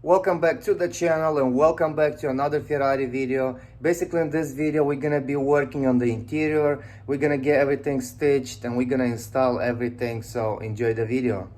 Welcome back to the channel and welcome back to another Ferrari video. Basically in this video we're gonna be working on the interior, we're gonna get everything stitched and we're gonna install everything, so enjoy the video.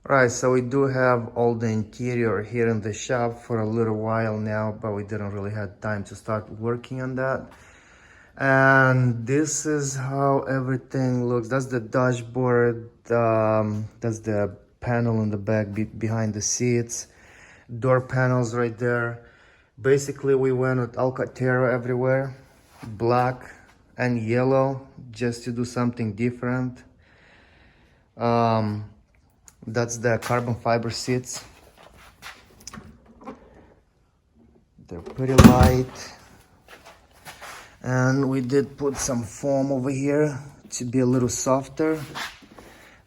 Right, so we do have all the interior here in the shop for a little while now, but we didn't really have time to start working on that. And this is how everything looks. That's the dashboard, that's the panel in the back behind the seats, door panels right there. Basically we went with Alcantara everywhere, black and yellow, just to do something different. That's the carbon fiber seats. They're pretty light. And we did put some foam over here to be a little softer.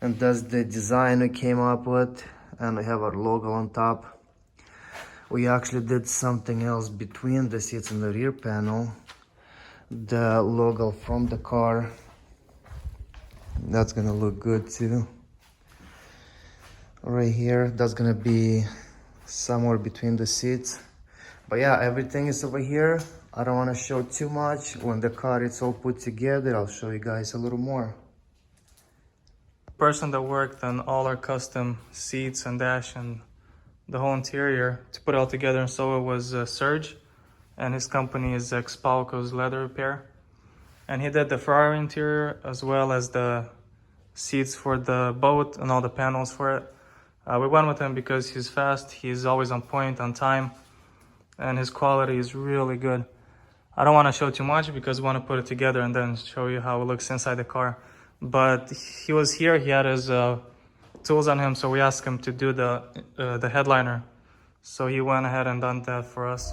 And that's the design we came up with. And we have our logo on top. We actually did something else between the seats and the rear panel. The logo from the car. That's gonna look good too. Right here, that's gonna be somewhere between the seats. But yeah, everything is over here. I don't want to show too much. When the car is all put together, I'll show you guys a little more. The person that worked on all our custom seats and dash and the whole interior to put it all together and sew it was Serge, and his company is Expalco's Leather Repair. And he did the Ferrari interior as well as the seats for the boat and all the panels for it. We went with him because he's fast, he's always on point, on time, and his quality is really good. I don't want to show too much because we want to put it together and then show you how it looks inside the car. But he was here, he had his tools on him, so we asked him to do the headliner. So he went ahead and done that for us.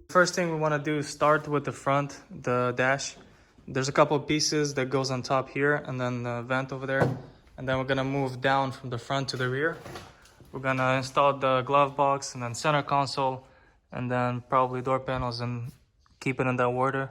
First thing we want to do is start with the front, the dash. There's a couple of pieces that goes on top here and then the vent over there. And then we're going to move down from the front to the rear. We're going to install the glove box and then center console and then probably door panels and keep it in that order.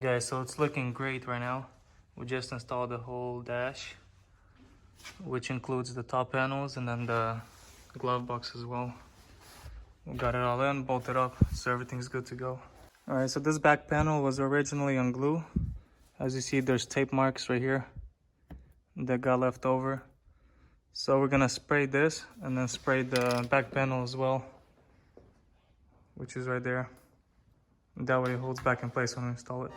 Guys, so it's looking great right now. We just installed the whole dash, which includes the top panels and then the glove box as well. We got it all in, bolted up, so everything's good to go. All right, so this back panel was originally on glue. As you see, there's tape marks right here that got left over. So we're gonna spray this and then spray the back panel as well, which is right there. That way it holds back in place when we install it.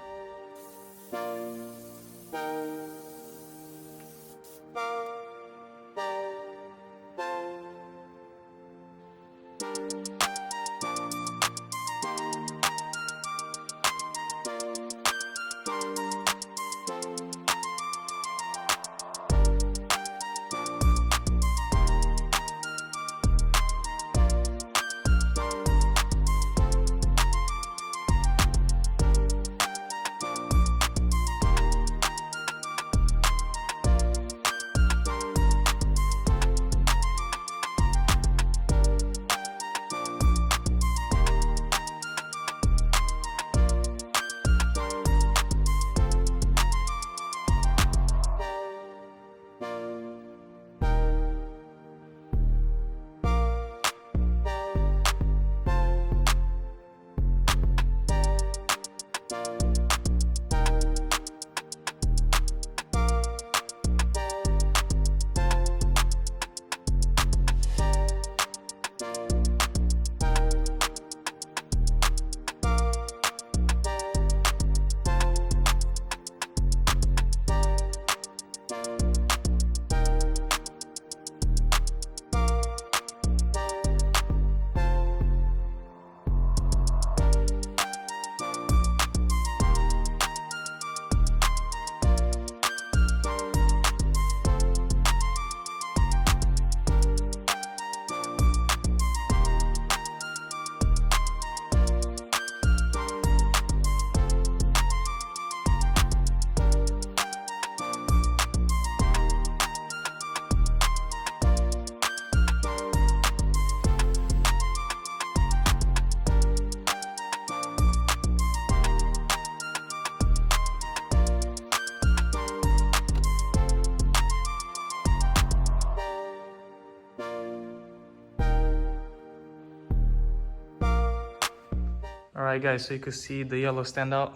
Alright guys, so you can see the yellow standout.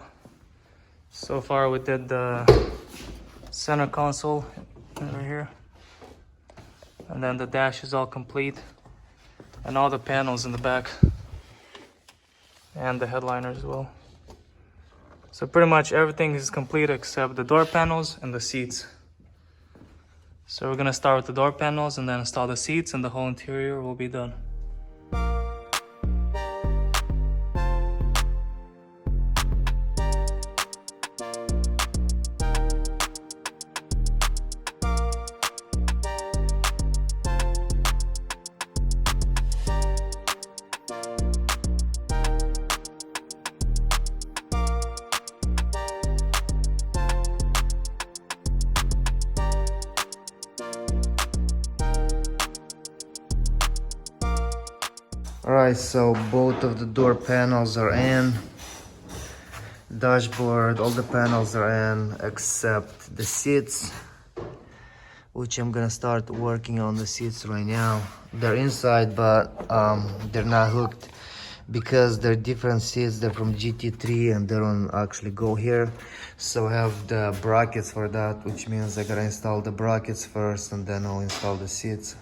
So far we did the center console right here. And then the dash is all complete. And all the panels in the back. And the headliner as well. So pretty much everything is complete except the door panels and the seats. So we're gonna start with the door panels and then install the seats, and the whole interior will be done. Alright, so both of the door panels are in. Dashboard, all the panels are in except the seats, which I'm gonna start working on the seats right now. They're inside, but they're not hooked because they're different seats. They're from GT3 and they don't actually go here. So I have the brackets for that, which means I gotta install the brackets first and then I'll install the seats.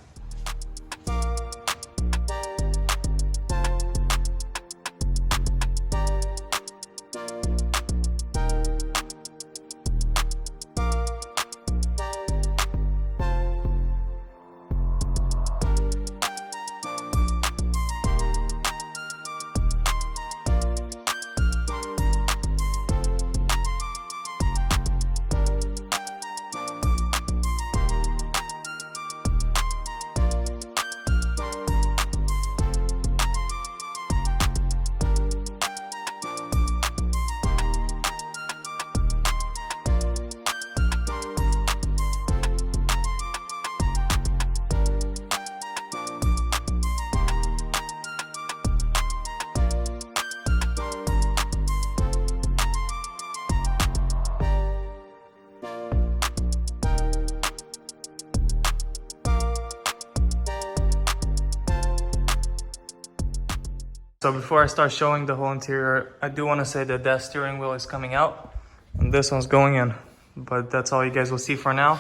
So before I start showing the whole interior, I do want to say that steering wheel is coming out and this one's going in, but that's all you guys will see for now.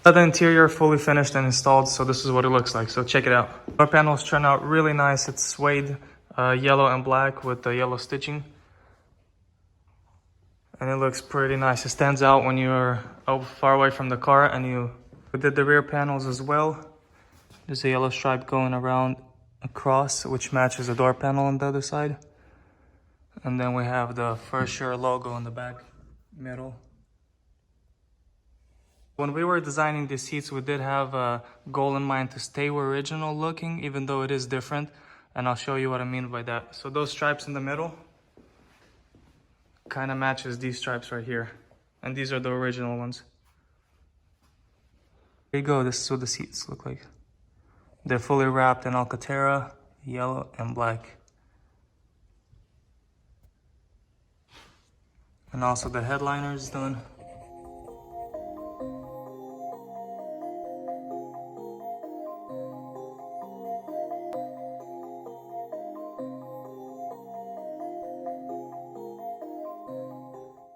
The interior fully finished and installed, so this is what it looks like, so check it out. Door panels turn out really nice. It's suede, yellow and black with the yellow stitching. And it looks pretty nice. It stands out when you're far away from the car. And we did the rear panels as well. There's a yellow stripe going around across, which matches the door panel on the other side. And then we have the For Sure logo in the back middle. When we were designing the seats, we did have a goal in mind to stay original looking, even though it is different. And I'll show you what I mean by that. So those stripes in the middle kind of matches these stripes right here. And these are the original ones. There you go, this is what the seats look like. They're fully wrapped in Alcantara, yellow and black. And also the headliner is done.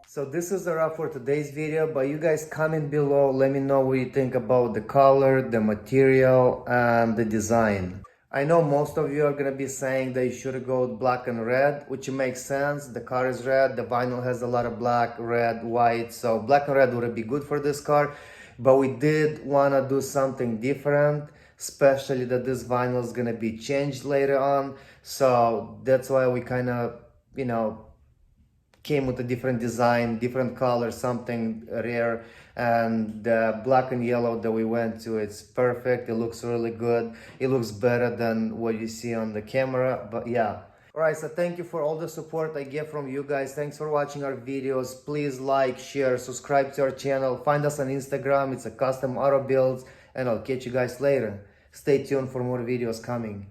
So this is a wrap for today's video, but you guys comment below, let me know what you think about the color, the material, and the design. I know most of you are gonna be saying that you should go with black and red, which makes sense. The car is red, the vinyl has a lot of black, red, white, so black and red would be good for this car. But we did wanna do something different, especially that this vinyl is gonna be changed later on. So that's why we kind of, came with a different design, different color, something rare. And the black and yellow that we went to, it's perfect. It looks really good. It looks better than what you see on the camera, but yeah. Alright, so thank you for all the support I get from you guys. Thanks for watching our videos. Please like, share, subscribe to our channel. Find us on Instagram. It's a custom auto builds, and I'll catch you guys later. Stay tuned for more videos coming.